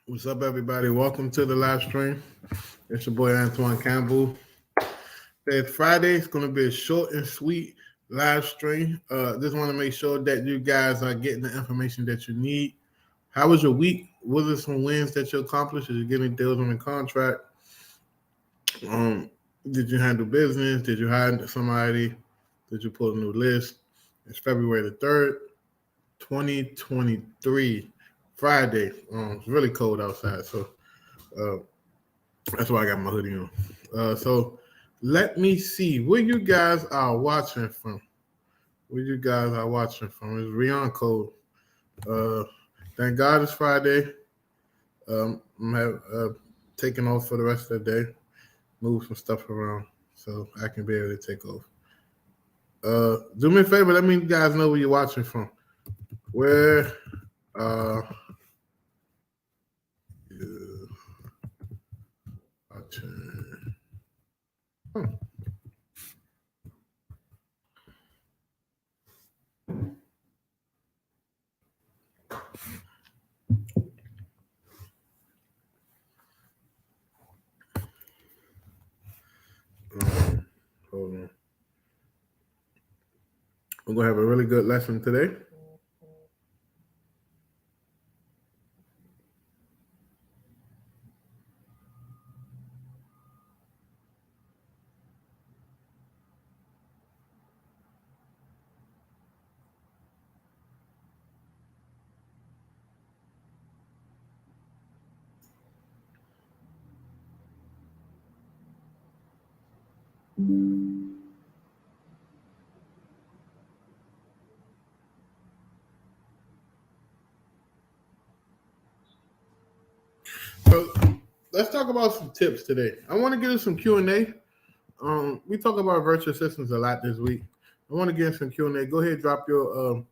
What's up, everybody? Welcome to the live stream. It's your boy Antoine Campbell. It's Friday. It's going to be a short and sweet live stream. Just want to make sure that you guys are getting the information that you need. How was your week? What are some wins that you accomplished? Did you get any deals on the contract? Um, did you handle business? Did you hire somebody? Did you pull a new list? It's February the 3rd, 2023, Friday. It's really cold outside, so uh, that's why I got my hoodie on. So let me see where you guys are watching from. Where you guys are watching from? It's Rion Code. Uh, thank God it's Friday. I'm taking off for the rest of the day. Move some stuff around so I can be able to take off. Do me a favor. Let me guys know where you're watching from. Where you watching? Oh. Hold on. We're gonna have a really good lesson today. So let's talk about some tips today. I want to get into some Q&A. We talk about virtual assistants a lot this week. I want to get into some Q&A. Go ahead, drop your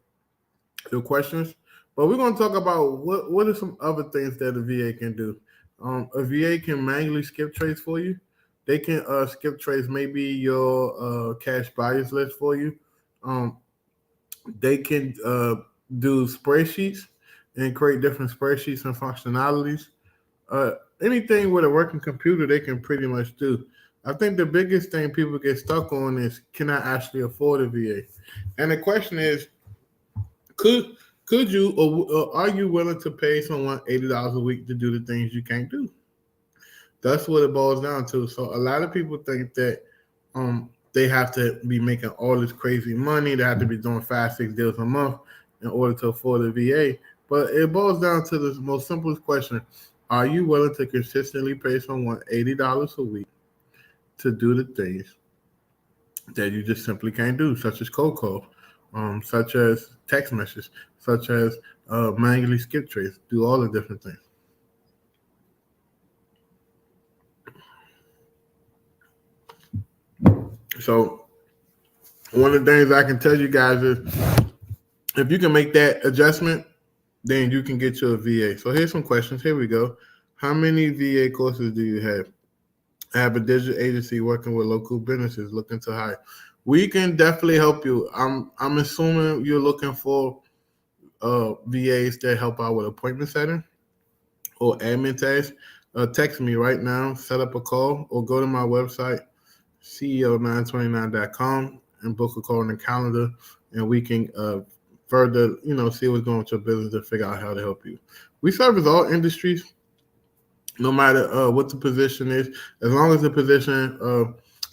questions. But we're going to talk about what are some other things that a VA can do. A VA can manually skip trades for you. They can skip trades, maybe your cash buyers list for you. Um, they can do spreadsheets and create different spreadsheets and functionalities. Uh, Anything with a working computer, they can pretty much do. I think the biggest thing people get stuck on is, can I actually afford a VA? And the question is, could could you or are you willing to pay someone $80 a week to do the things you can't do? That's what it boils down to. So a lot of people think that they have to be making all this crazy money. They have to be doing 5, 6 deals a month in order to afford a VA. But it boils down to the most simplest question: are you willing to consistently pay someone $80 a week to do the things that you just simply can't do, such as cold call, such as text messages, such as manually skip trades, do all the different things. So one of the things I can tell you guys is, if you can make that adjustment, then you can get you a VA. So here's some questions. Here we go. How many VA courses do you have? I have a digital agency working with local businesses looking to hire. We can definitely help you. I'm assuming you're looking for VAs that help out with appointment setting or admin tasks. Text me right now, set up a call, or go to my website, ceo929.com, and book a call on the calendar, and we can further, see what's going on with your business and figure out how to help you. We service all industries, no matter what the position is, as long as the position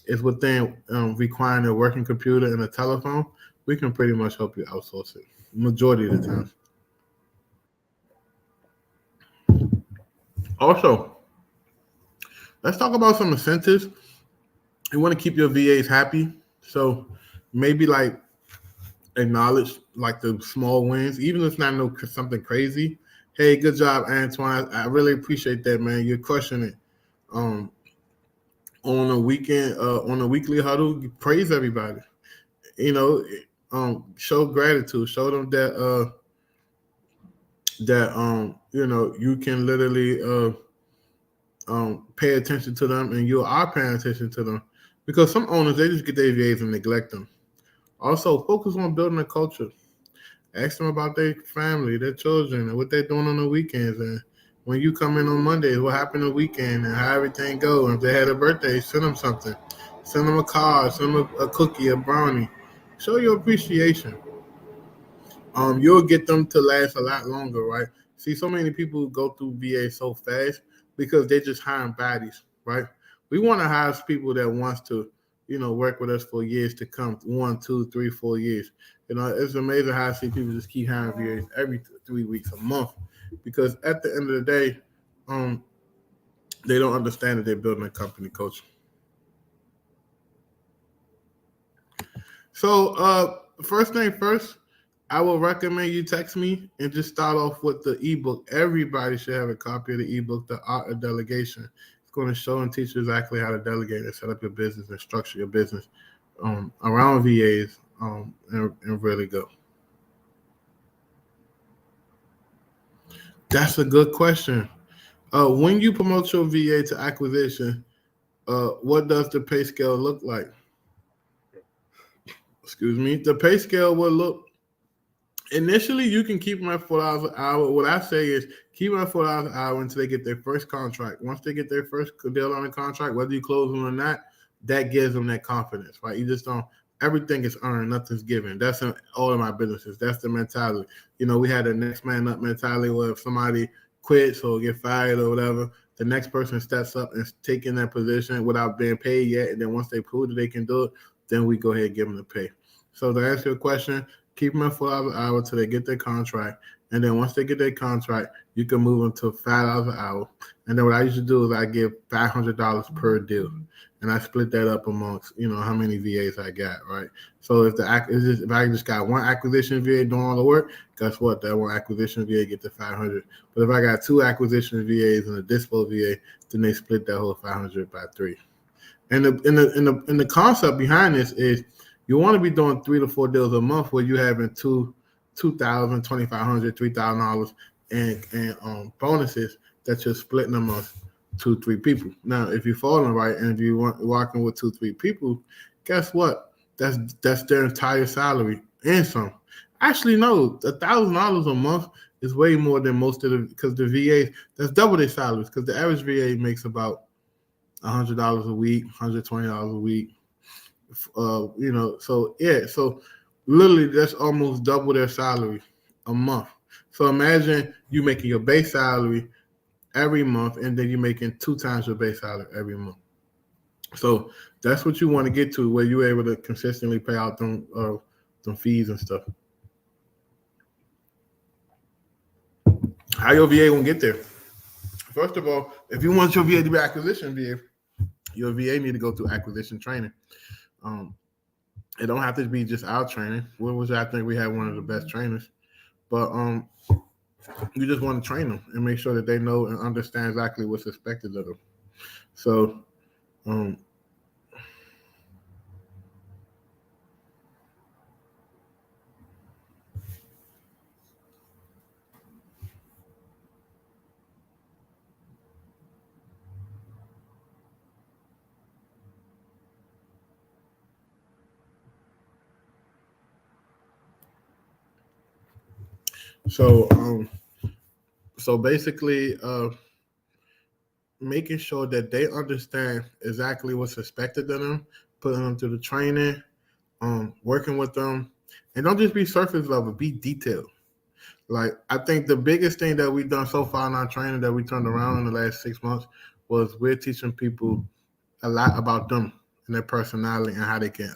is within requiring a working computer and a telephone, we can pretty much help you outsource it majority of the time. Also, let's talk about some incentives. You want to keep your VAs happy, so maybe like acknowledge like the small wins, even if it's not no something crazy. Hey, good job, Antoine. I really appreciate that, man. You're crushing it. Um, on a weekend, on a weekly huddle, you praise everybody. You know, show gratitude. Show them that you can literally pay attention to them, and you are paying attention to them, because some owners, they just get their VAs and neglect them. Also, focus on building a culture. Ask them about their family, their children, and what they're doing on the weekends, and when you come in on Mondays, what happened the weekend and how everything go. And if they had a birthday, send them something. Send them a card, send them a cookie, a brownie. Show your appreciation. You'll get them to last a lot longer, right? See, so many people go through VA so fast because they just hiring bodies, right? We want to hire people that wants to, work with us for years to come, 1, 2, 3, 4 years. It's amazing how I see people just keep hiring VAs every 3 weeks, a month, because at the end of the day, um, they don't understand that they're building a company culture. So, first thing first, I will recommend you text me and just start off with the ebook. Everybody should have a copy of the ebook, The Art of Delegation. It's going to show and teach you exactly how to delegate and set up your business and structure your business around VAs and really go. That's a good question. When you promote your VA to acquisition, what does the pay scale look like? Excuse me. The pay scale will look. Initially, you can keep them at $4 an hour. What I say is keep them at $4 an hour until they get their first contract. Once they get their first deal on the contract, whether you close them or not, that gives them that confidence, right? You just don't. Everything is earned, nothing's given. That's in all of my businesses. That's the mentality. We had a next man up mentality where if somebody quits or get fired or whatever, the next person steps up and taking that position without being paid yet. And then once they prove that they can do it, then we go ahead and give them the pay. So to answer your question, keep them at $4 an hour till they get their contract. And then once they get their contract, you can move them to $5 an hour. And then what I usually do is I give $500 per deal. And I split that up amongst, how many VAs I got, right? So if I just got one acquisition VA doing all the work, guess what? That one acquisition VA get the 500. But if I got two acquisition VAs and a dispo VA, then they split that whole 500 by 3. And the concept behind this is you want to be doing 3 to 4 deals a month where you're having $2,000, $2,500, $3,000 and bonuses that you're splitting amongst 2-3 people. Now, if you're falling right and if you're working with 2-3 people, guess what? That's their entire salary and some. Actually, no, $1,000 a month is way more than most of because the VAs, that's double their salaries because the average VA makes about $100 a week, $120 a week. So literally that's almost double their salary a month. So imagine you making your base salary every month and then you're making 2 times your base salary every month. So that's what you want to get to where you're able to consistently pay out them fees and stuff. How your VA gonna get there? First of all, if you want your VA to be acquisition VA, your VA need to go through acquisition training. It don't have to be just our training, which I think we have one of the best trainers, but you just want to train them and make sure that they know and understand exactly what's expected of them. So, So basically, making sure that they understand exactly what's expected of them, putting them through the training, working with them, and don't just be surface level, be detailed. Like I think the biggest thing that we've done so far in our training that we turned around in the last 6 months was we're teaching people a lot about them and their personality and how they can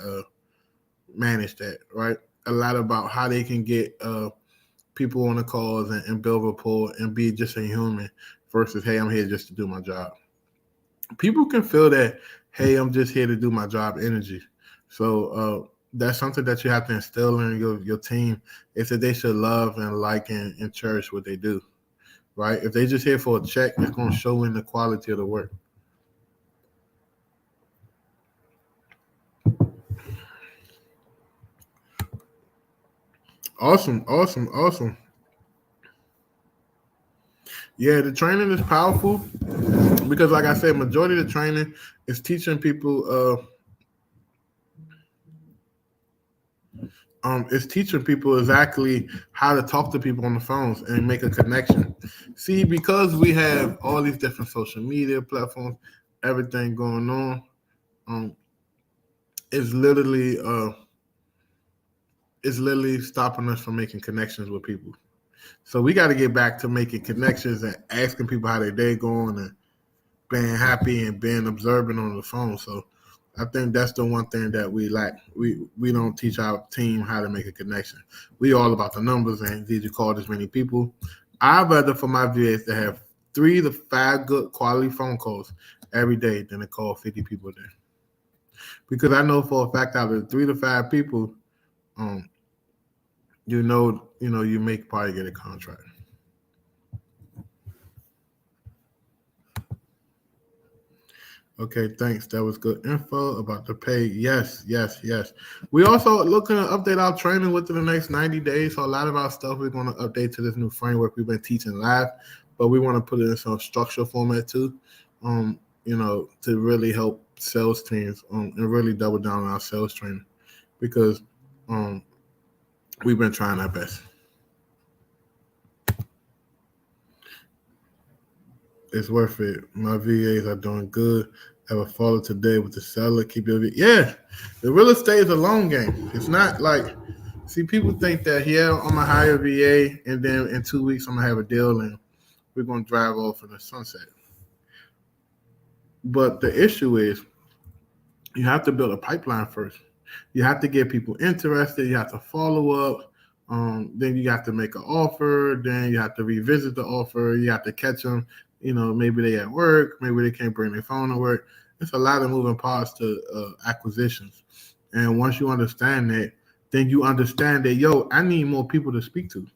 manage that, right? A lot about how they can get people on the calls and build rapport and be just a human versus, hey, I'm here just to do my job. People can feel that, hey, I'm just here to do my job energy. So that's something that you have to instill in your team is that they should love and like and cherish what they do, right? If they're just here for a check, it's going to show in the quality of the work. Awesome. Yeah, the training is powerful because, like I said, majority of the training is teaching people It's teaching people exactly how to talk to people on the phones and make a connection. See, because we have all these different social media platforms, everything going on, um, it's literally stopping us from making connections with people. So we got to get back to making connections and asking people how their day going and being happy and being observant on the phone. So I think that's the one thing that we lack. We don't teach our team how to make a connection. We all about the numbers and did you call this many people? I'd rather for my VAs to have 3 to 5 good quality phone calls every day than to call 50 people a day. Because I know for a fact out of 3 to 5 people, um, you may probably get a contract. Okay, thanks. That was good info about the pay. Yes, yes, yes. We also looking to update our training within the next 90 days. So a lot of our stuff we're going to update to this new framework we've been teaching live, but we want to put it in some structural format too, to really help sales teams and really double down on our sales training because we've been trying our best. It's worth it. My VAs are doing good. Have a follow today with the seller. Keep your yeah. The real estate is a long game. It's not like people think that I'm gonna hire a VA and then in 2 weeks I'm gonna have a deal and we're gonna drive off in the sunset. But the issue is you have to build a pipeline first. You have to get people interested. You have to follow up. Then you have to make an offer. Then you have to revisit the offer. You have to catch them. Maybe they at work. Maybe they can't bring their phone to work. It's a lot of moving parts to acquisitions. And once you understand that, then you understand that, I need more people to speak to.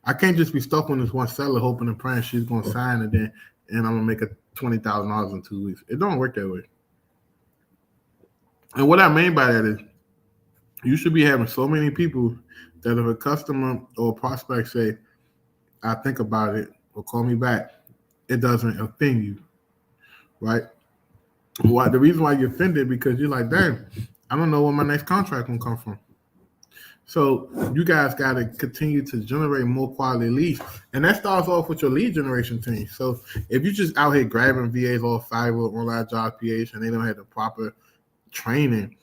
I can't just be stuck on this one seller hoping and praying she's going to sign and I'm going to make a $20,000 in 2 weeks. It don't work that way. And what I mean by that is you should be having so many people that if a customer or a prospect say, I think about it or call me back, it doesn't offend you, right? Why? The reason why you're offended because you're like, damn, I don't know where my next contract will come from. So you guys got to continue to generate more quality leads. And that starts off with your lead generation team. So if you just out here grabbing VAs off Fiverr, online job PH, and they don't have the proper training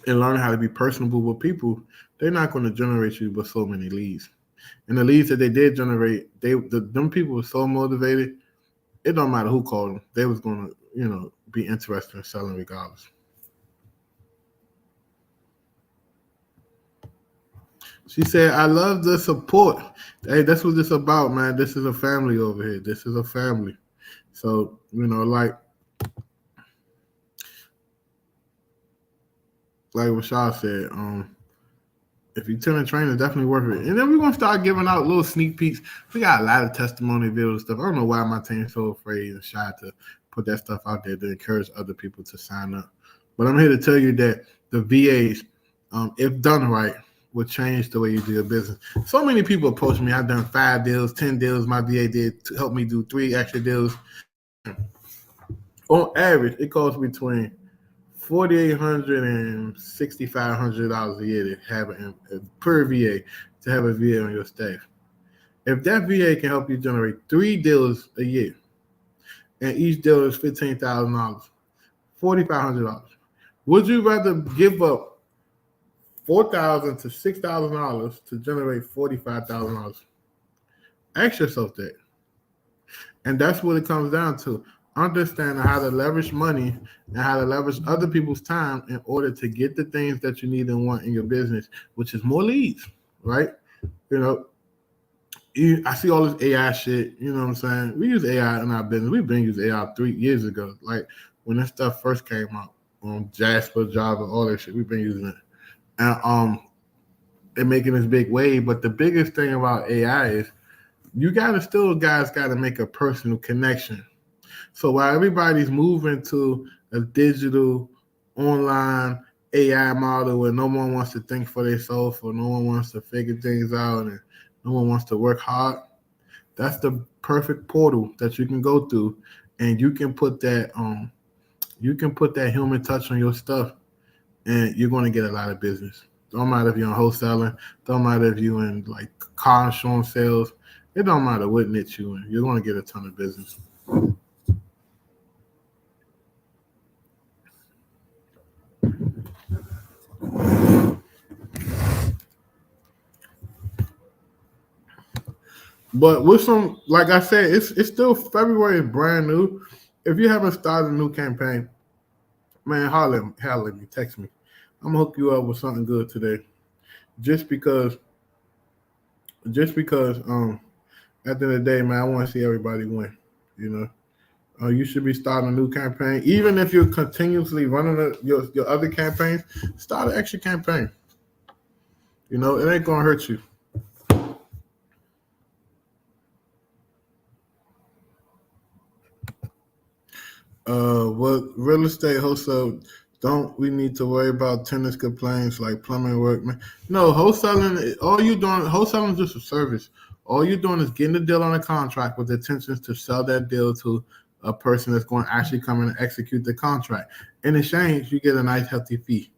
and learn how to be personable with people, they're not going to generate you with so many leads. And the leads that they did generate, them people were so motivated, it don't matter who called them. They was going to, be interested in selling regardless. She said, I love the support. Hey, that's what this about, man. This is a family over here. This is a family. So, like Rashad said, if you tell a trainer, it's definitely worth it. And then we're going to start giving out little sneak peeks. We got a lot of testimony videos stuff. I don't know why my team's so afraid and shy to put that stuff out there to encourage other people to sign up. But I'm here to tell you that the VAs, if done right, will change the way you do your business. So many people approach me. I've done 5 deals, 10 deals. My VA did to help me do 3 extra deals. On average, it costs between $4,800 and $6,500 a year to have per VA to have a VA on your staff. If that VA can help you generate 3 deals a year, and each deal is $15,000, $4,500, would you rather give up $4,000 to $6,000 to generate $45,000? Ask yourself that, and that's what it comes down to. Understanding how to leverage money and how to leverage other people's time in order to get the things that you need and want in your business, which is more leads, right? I see all this AI shit, you know what I'm saying? We use AI in our business. We've been using AI 3 years ago. Like when this stuff first came out on Jasper, Java, all that shit, we've been using it. And making this big wave. But the biggest thing about AI is guys got to make a personal connection. So while everybody's moving to a digital, online AI model where no one wants to think for themselves or no one wants to figure things out and no one wants to work hard, that's the perfect portal that you can go through, and you can put that human touch on your stuff, and you're going to get a lot of business. Don't matter if you're in wholesaling. Don't matter if you're in like car insurance sales. It don't matter what niche you're in. You're going to get a ton of business. But with some, like I said, it's still February, is brand new. If you haven't started a new campaign, man, holler at me, text me. I'm gonna hook you up with something good today. Just because, just because, at the end of the day, man, I want to see everybody win. You know, you should be starting a new campaign, even if you're continuously running your other campaigns. Start an extra campaign. You know, it ain't gonna hurt you. What real estate wholesale don't we need to worry about tenants complaints like plumbing work, man? No, wholesaling, all you doing, wholesaling is just a service. All you're doing is getting the deal on a contract with the intentions to sell that deal to a person that's going to actually come in and execute the contract. In exchange, you get a nice healthy fee.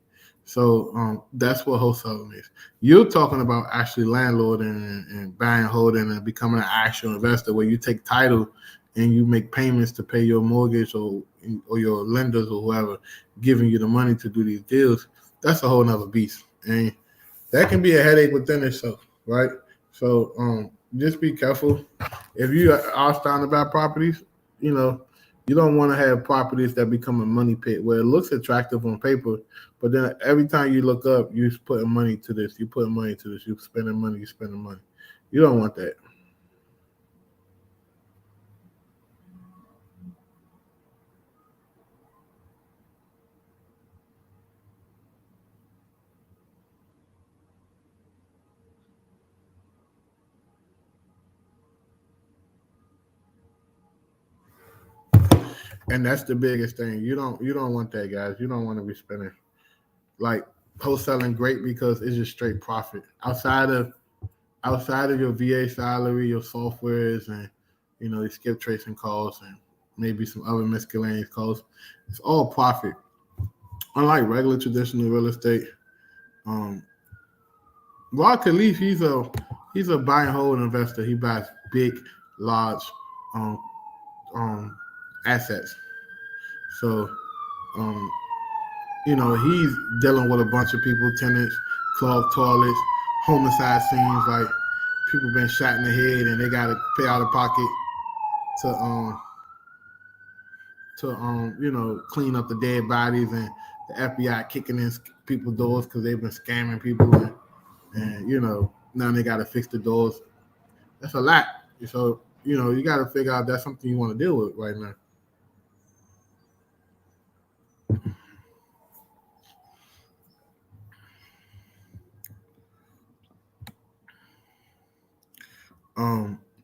So that's what wholesaling is. You're talking about actually landlording and buying, holding, and becoming an actual investor where you take title and you make payments to pay your mortgage or your lenders or whoever giving you the money to do these deals. That's a whole nother beast, and that can be a headache within itself, right? So just be careful. If you are starting to buy properties, you know, you don't want to have properties that become a money pit where it looks attractive on paper, but then every time you look up, you're putting money to this, you putting money to this, you're spending money, you're spending money. You don't want that. And that's the biggest thing. You don't want that, guys. You don't want to be spending like wholesaling great because it's just straight profit. Outside of your VA salary, your softwares and your skip tracing costs and maybe some other miscellaneous costs, it's all profit. Unlike regular traditional real estate, um Rod Khalif, he's a buy and hold investor. He buys big, large um um assets. So um he's dealing with a bunch of people, tenants, clogged toilets, homicide scenes, like people been shot in the head and they got to pay out of pocket to clean up the dead bodies, and the FBI kicking in people's doors because they've been scamming people, and now they got to fix the doors. That's a lot. So you got to figure out that's something you want to deal with right now.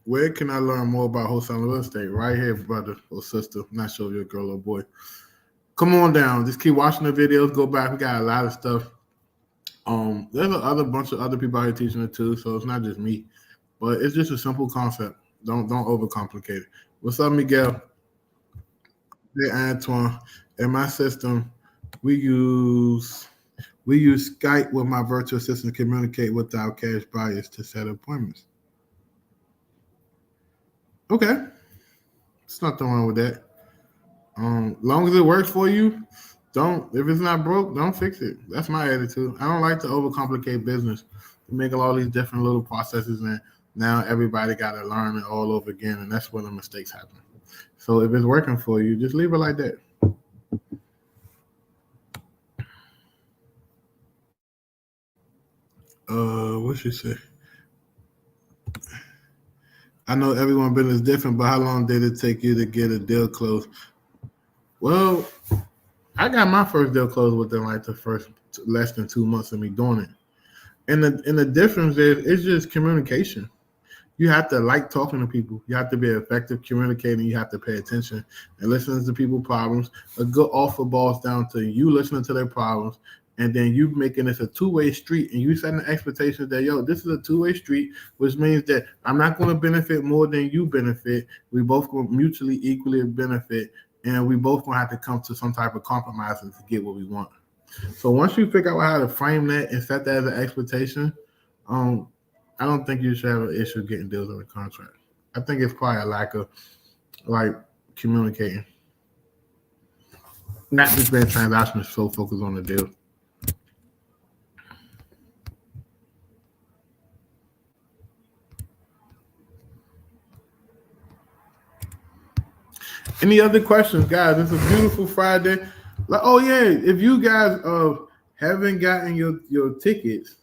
Where can I learn more about wholesaling real estate? Right here, brother or sister. Not sure if you're a girl or boy. Come on down. Just keep watching the videos. Go back. We got a lot of stuff. There's a other bunch of other people out here teaching it too, so it's not just me. But it's just a simple concept. Don't overcomplicate it. What's up, Miguel? Hey, Antoine. In my system, we use we use Skype with my virtual assistant to communicate with our cash buyers to set appointments. Okay, there's nothing wrong with that. Long as it works for you, don't. If it's not broke, don't fix it. That's my attitude. I don't like to overcomplicate business. You're making all these different little processes, and now everybody got to learn it all over again, and that's when the mistakes happen. So if it's working for you, just leave it like that. What she say? I know everyone business different, but how long did it take you to get a deal closed? Well, I got my first deal closed within like the first less than 2 months of me doing it. And the difference is it's just communication. You have to like talking to people. You have to be effective communicating. You have to pay attention and listen to people's problems. A good offer boils down to you listening to their problems, and then you making this a two-way street, and you setting the expectations that this is a two-way street, which means that I'm not going to benefit more than you benefit. We both going to mutually equally benefit, and we both going to have to come to some type of compromise to get what we want. So once you figure out how to frame that and set that as an expectation, um, I don't think you should have an issue getting deals on the contract. I think it's probably a lack of like communicating, not just being transactional, so focused on the deal. Any other questions, guys? It's a beautiful Friday. Like, oh yeah, if you guys haven't gotten your tickets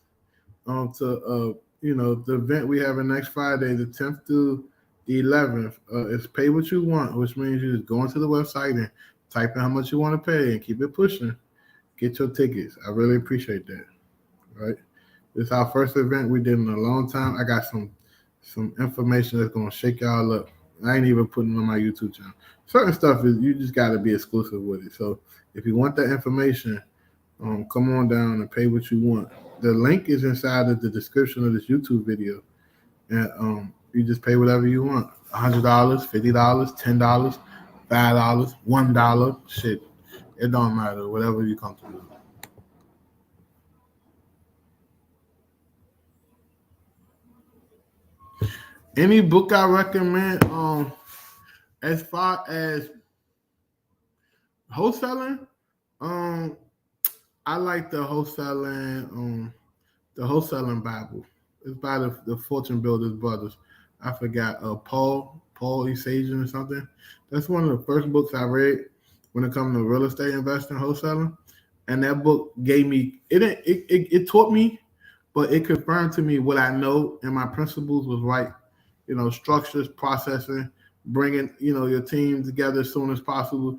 to the event we have next Friday, the 10th through the 11th, it's pay what you want, which means you just go into the website and type in how much you want to pay and keep it pushing. Get your tickets. I really appreciate that. Right, it's our first event we did in a long time. I got some information that's gonna shake y'all up. I ain't even putting it on my YouTube channel. Certain stuff is you just got to be exclusive with it. So if you want that information, come on down and pay what you want. The link is inside of the description of this YouTube video, and you just pay whatever you want: $100, $50, $10, $5, $1. Shit, it don't matter. Whatever you comfortable with. Any book I recommend, as far as wholesaling, I like the wholesaling Bible. It's by the Fortune Builders brothers. I forgot Paul Esagian or something. That's one of the first books I read when it comes to real estate investing, wholesaling, and that book gave me it taught me, but it confirmed to me what I know and my principles was right. Structures, processing, bringing, your team together as soon as possible,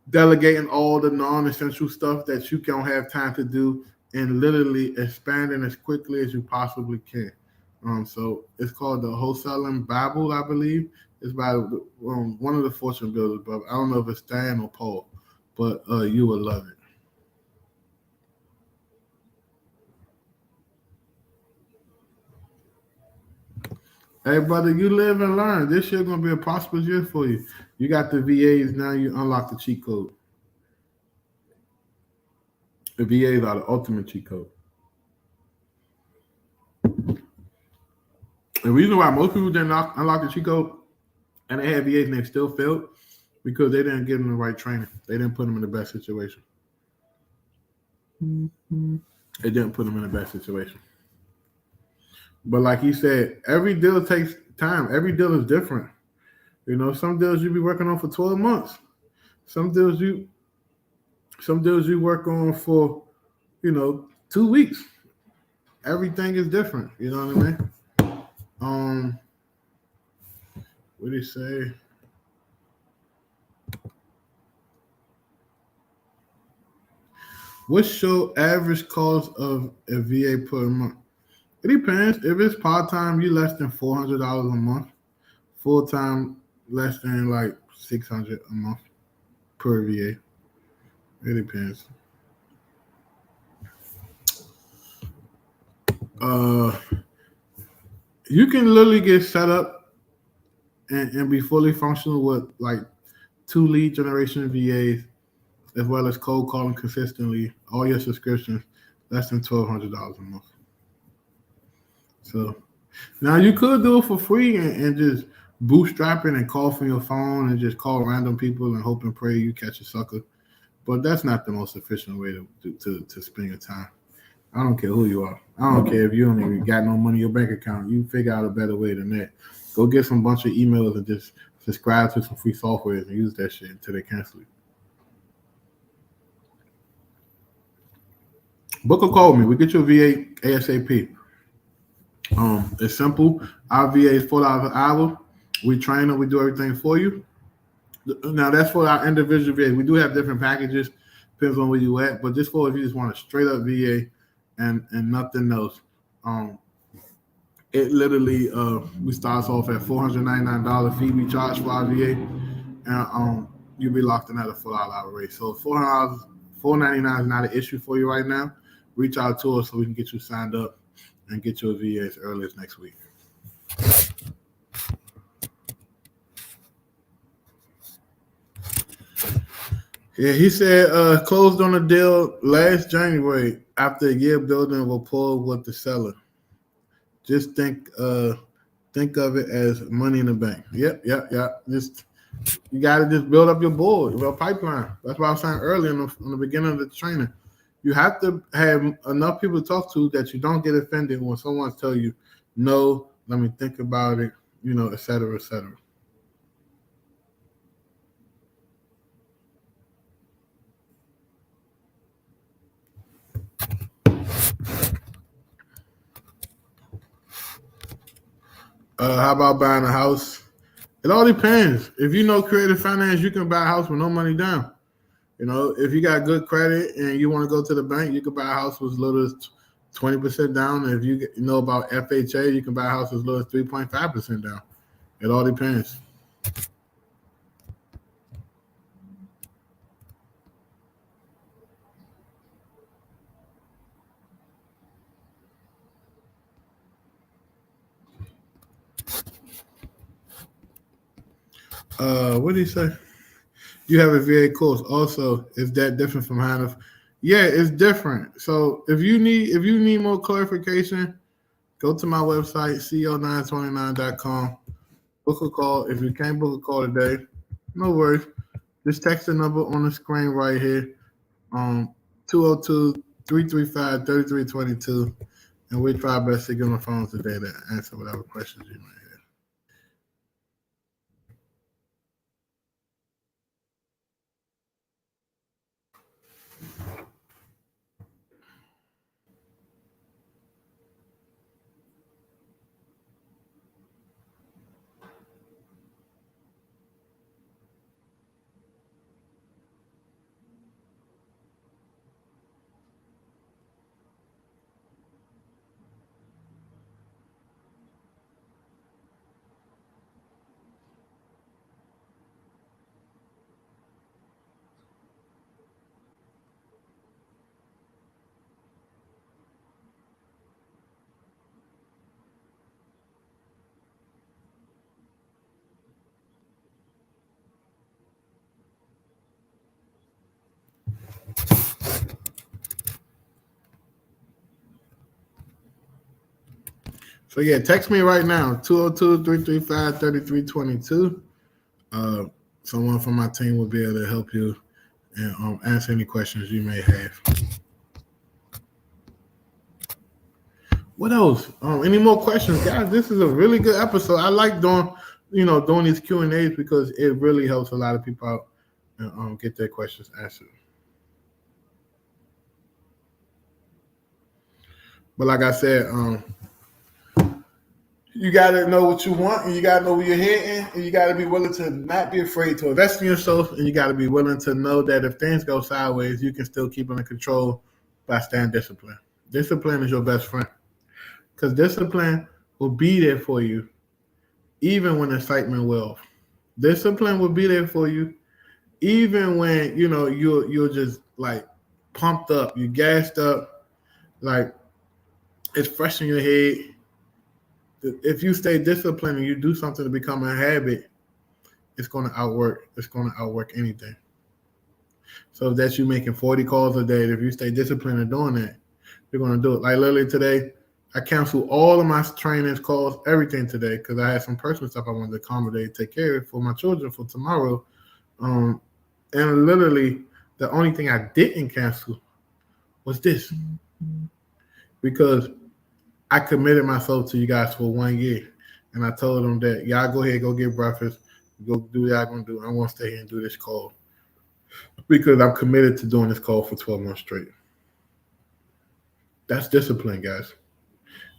delegating all the non-essential stuff that you don't have time to do, and literally expanding as quickly as you possibly can. So it's called the Wholesaling Bible, I believe. It's by one of the Fortune Builders, but I don't know if it's Stan or Paul, but you will love it. Hey, brother, you live and learn. This year gonna be a prosperous year for you. You got the VAs now. You unlock the cheat code. The VAs are the ultimate cheat code. The reason why most people didn't unlock the cheat code and they had VAs and they still failed because they didn't give them the right training. They didn't put them in the best situation. They didn't put them in the best situation. But like he said, every deal takes time. Every deal is different. Some deals you be working on for 12 months. Some deals you work on for, 2 weeks. Everything is different. You know what I mean? What did he say? What's your average cost of a VA per month? It depends. If it's part-time, you less than $400 a month. Full-time, less than like $600 a month per VA. It depends. You can literally get set up and be fully functional with like 2 lead generation VAs, as well as cold calling consistently, all your subscriptions, less than $1,200 a month. So now you could do it for free and just bootstrap it and call from your phone and just call random people and hope and pray you catch a sucker. But that's not the most efficient way to spend your time. I don't care who you are. I don't care if you don't even got no money in your bank account. You figure out a better way than that. Go get some bunch of emails and just subscribe to some free software and use that shit until they cancel it. Book or call me. We get your VA ASAP. It's simple. Our VA is $4 an hour. We train them. We do everything for you. Now that's for our individual VA. We do have different packages. Depends on where you at. But just for if you just want a straight up VA and nothing else, it literally we start off at $499 fee we charge for our VA, and you'll be locked in at a $4 hour rate. So $499 is not an issue for you right now. Reach out to us so we can get you signed up and get your VA as early as next week. Yeah, he said closed on a deal last January after a year building rapport with the seller. Just think of it as money in the bank. Yep. Just you gotta just build up your board, your pipeline. That's what I was saying earlier in the beginning of the training. You have to have enough people to talk to that you don't get offended when someone tells you, no, let me think about it, et cetera, et cetera. How about buying a house? It all depends. If you know creative finance, you can buy a house with no money down. If you got good credit and you want to go to the bank, you can buy a house with as little as 20% down. And if you know about FHA, you can buy a house as little as 3.5% down. It all depends. What did he say? You have a VA course. Also, is that different from HANF? Yeah, it's different. So if you need more clarification, go to my website, co929.com. Book a call. If you can't book a call today, no worries. Just text the number on the screen right here. 202 335 and we try our best to get on the phone today to answer whatever questions you may So yeah, text me right now, 202-335-3322. Uh, Someone from my team will be able to help you and answer any questions you may have. What else? Any more questions, guys? This is a really good episode. I like doing these Q&As because it really helps a lot of people out and get their questions answered. But like I said, you got to know what you want, and you got to know where you're heading, and you got to be willing to not be afraid to invest in yourself, and you got to be willing to know that if things go sideways, you can still keep under control by staying disciplined. Discipline is your best friend because discipline will be there for you even when excitement will. Discipline will be there for you even when you're just like pumped up, you gassed up, like it's fresh in your head. If you stay disciplined and you do something to become a habit, it's going to outwork. It's going to outwork anything. So if that's you making 40 calls a day, if you stay disciplined in doing that, you're going to do it. Like literally today, I canceled all of my trainings, calls, everything today because I had some personal stuff I wanted to accommodate, take care of for my children for tomorrow. And literally, the only thing I didn't cancel was this because I committed myself to you guys for 1 year. And I told them that y'all go ahead, go get breakfast, go do what y'all gonna do. I want to stay here and do this call because I'm committed to doing this call for 12 months straight. That's discipline, guys.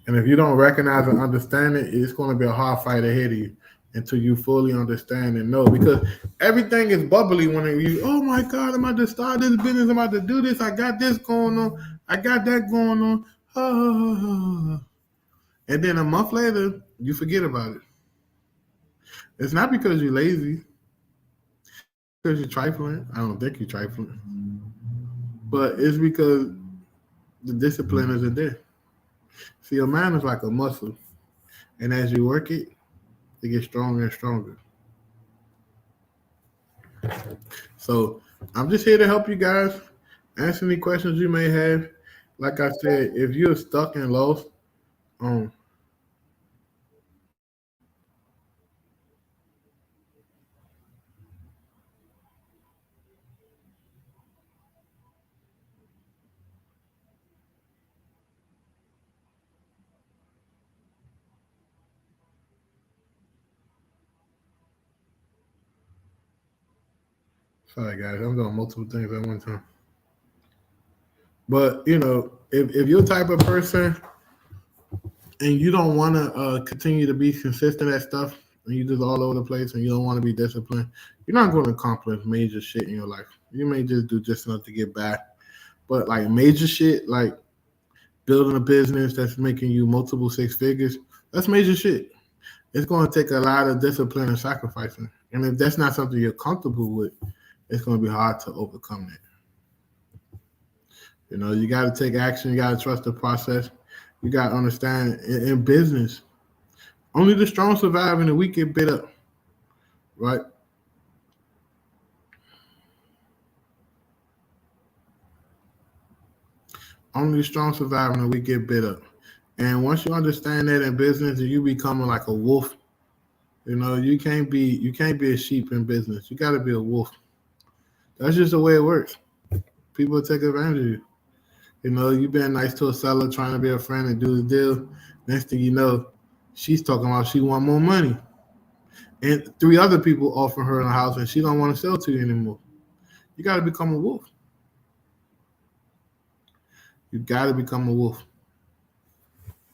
And if you don't recognize and understand it, it's going to be a hard fight ahead of you until you fully understand and know. Because everything is bubbly when you, oh my God, I'm about to start this business, I'm about to do this, I got this going on, I got that going on. And then a month later, you forget about it. It's not because you're lazy, because you're trifling. I don't think you're trifling. But it's because the discipline isn't there. See, your mind is like a muscle. And as you work it, it gets stronger and stronger. So I'm just here to help you guys. Answer any questions you may have. Like I said, if you're stuck and lost, um, sorry guys, I'm doing multiple things at one time. But if you're the type of person and you don't want to continue to be consistent at stuff, and you just all over the place, and you don't want to be disciplined, you're not going to accomplish major shit in your life. You may just do just enough to get by, but like major shit, like building a business that's making you multiple six figures, that's major shit. It's going to take a lot of discipline and sacrificing, and if that's not something you're comfortable with, it's going to be hard to overcome that. You got to take action. You got to trust the process. You got to understand in business, only the strong survive and the weak get bit up, right? Only the strong survive and the weak get bit up. And once you understand that in business, you becoming like a wolf. You can't be a sheep in business. You got to be a wolf. That's just the way it works. People take advantage of you. You being nice to a seller, trying to be a friend and do the deal. Next thing you know, she's talking about she want more money. And three other people offer her in the house and she don't want to sell to you anymore. You got to become a wolf. You got to become a wolf.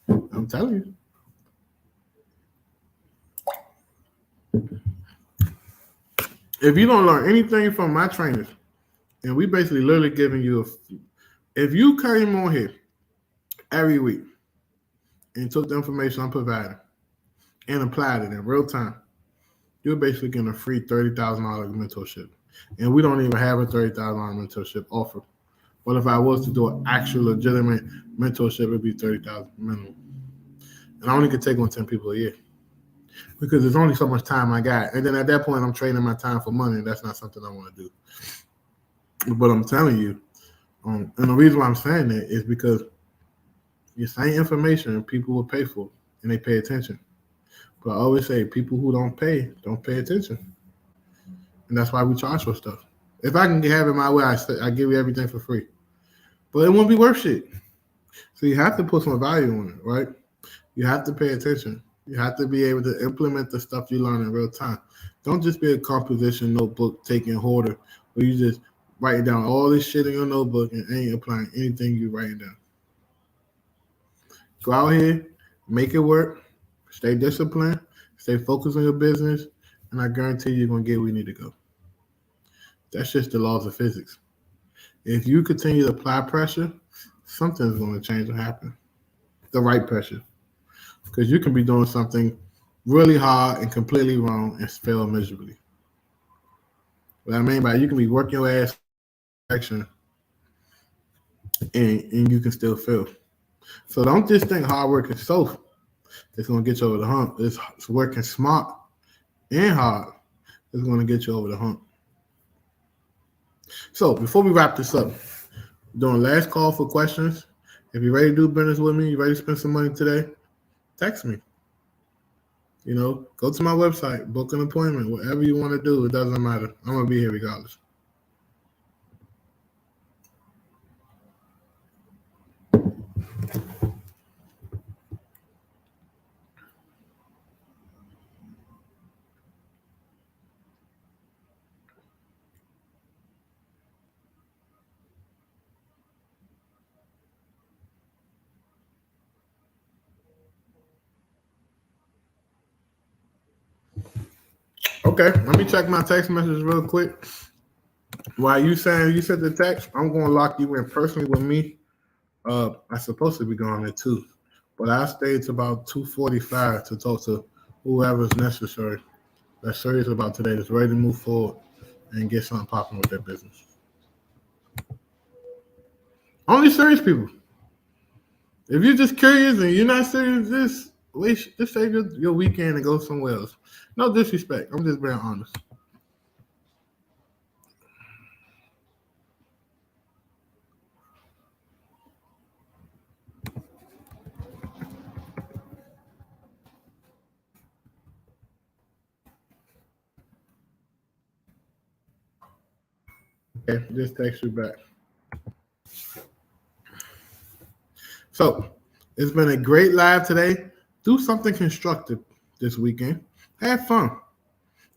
I'm telling you. If you don't learn anything from my trainers, and we basically literally giving you if you came on here every week and took the information I'm providing and applied it in real time, you're basically getting a free $30,000 mentorship. And we don't even have a $30,000 mentorship offer. But if I was to do an actual legitimate mentorship, it'd be $30,000 minimum. And I only could take on 10 people a year because there's only so much time I got. And then at that point, I'm trading my time for money. And that's not something I want to do. But I'm telling you, and the reason why I'm saying that is because the same information people will pay for, and they pay attention. But I always say people who don't pay attention. And that's why we charge for stuff. If I can have it my way, I give you everything for free. But it won't be worth shit. So you have to put some value on it, right? You have to pay attention. You have to be able to implement the stuff you learn in real time. Don't just be a composition notebook taking hoarder where you just writing down all this shit in your notebook and ain't applying anything you writing down. Go out here, make it work, stay disciplined, stay focused on your business, and I guarantee you're going to get where you need to go. That's just the laws of physics. If you continue to apply pressure, something's going to change and happen. The right pressure. Because you can be doing something really hard and completely wrong and fail miserably. What I mean by you can be working your ass action and you can still fail. So don't just think hard work is soft. It's going to get you over the hump. It's working smart and hard. It's going to get you over the hump. So before we wrap this up, doing last call for questions. If you're ready to do business with me, you're ready to spend some money today, text me. Go to my website, book an appointment, whatever you want to do. It doesn't matter. I'm going to be here regardless. Okay, let me check my text message real quick. While you saying you sent the text, I'm going to lock you in personally with me. I'm supposed to be going at 2, but I stayed to about 2:45 to talk to whoever's necessary that's serious about today, that's ready to move forward and get something popping with their business. Only serious people. If you're just curious and you're not serious, just save your weekend and go somewhere else. No disrespect. I'm just being honest. Just text you back. So it's been a great live today. Do something constructive this weekend. Have fun.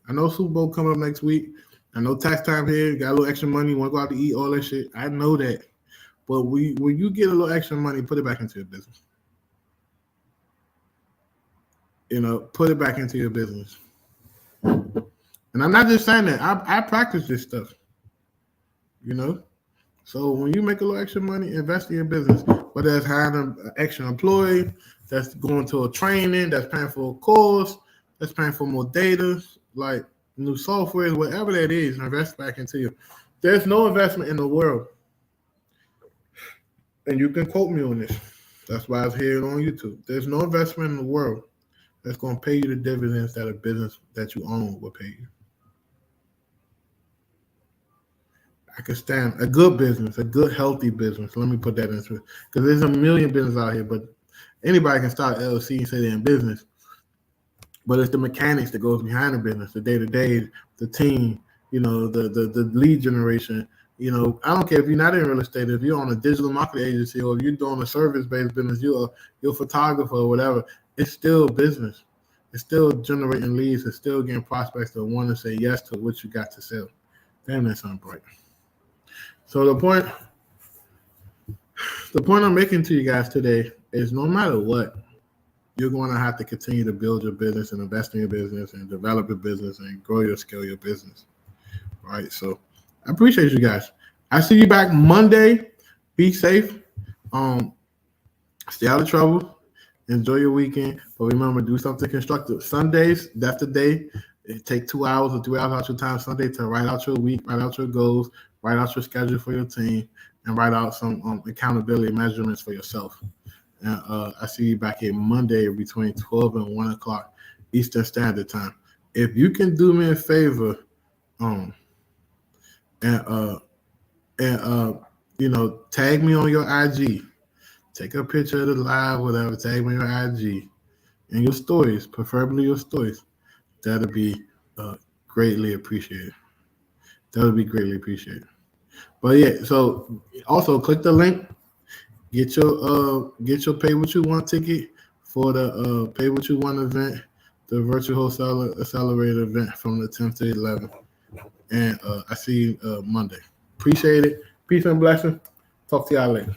I know Super Bowl coming up next week. I know tax time here. Got a little extra money. Want to go out to eat, all that shit. I know that. But when you get a little extra money, put it back into your business. Put it back into your business. And I'm not just saying that. I practice this stuff. So when you make a little extra money, invest in your business. Whether that's hiring an extra employee, that's going to a training, that's paying for a course, that's paying for more data, like new software, whatever that is, invest back into you. There's no investment in the world. And you can quote me on this. That's why I was here on YouTube. There's no investment in the world that's going to pay you the dividends that a business that you own will pay you. I can stand a good business, a good, healthy business. Let me put that into it. Because there's a million businesses out here, but anybody can start an LLC and say they're in business. But it's the mechanics that goes behind the business, the day-to-day, the team, the lead generation. I don't care if you're not in real estate, if you're on a digital marketing agency or if you're doing a service-based business, you're a photographer or whatever, it's still business. It's still generating leads. It's still getting prospects that want to say yes to what you got to sell. Damn, that sounds bright. So the point I'm making to you guys today is no matter what, you're going to have to continue to build your business and invest in your business and develop your business and grow your scale, your business. Right? So I appreciate you guys. I see you back Monday. Be safe. Stay out of trouble. Enjoy your weekend. But remember, do something constructive. Sundays, that's the day. It take 2 hours or 3 hours out your time Sunday to write out your week, write out your goals, write out your schedule for your team, and write out some accountability measurements for yourself. And I see you back here Monday between 12 and 1 o'clock Eastern Standard Time. If you can do me a favor, tag me on your IG. Take a picture of the live, whatever. Tag me on your IG and your stories, preferably your stories. That'll be greatly appreciated. That'll be greatly appreciated. But yeah, so also click the link. Get your Pay What You Want ticket for the Pay What You Want event, the virtual wholesale accelerator event from the 10th to 11th. And I see you Monday. Appreciate it. Peace and blessing. Talk to y'all later.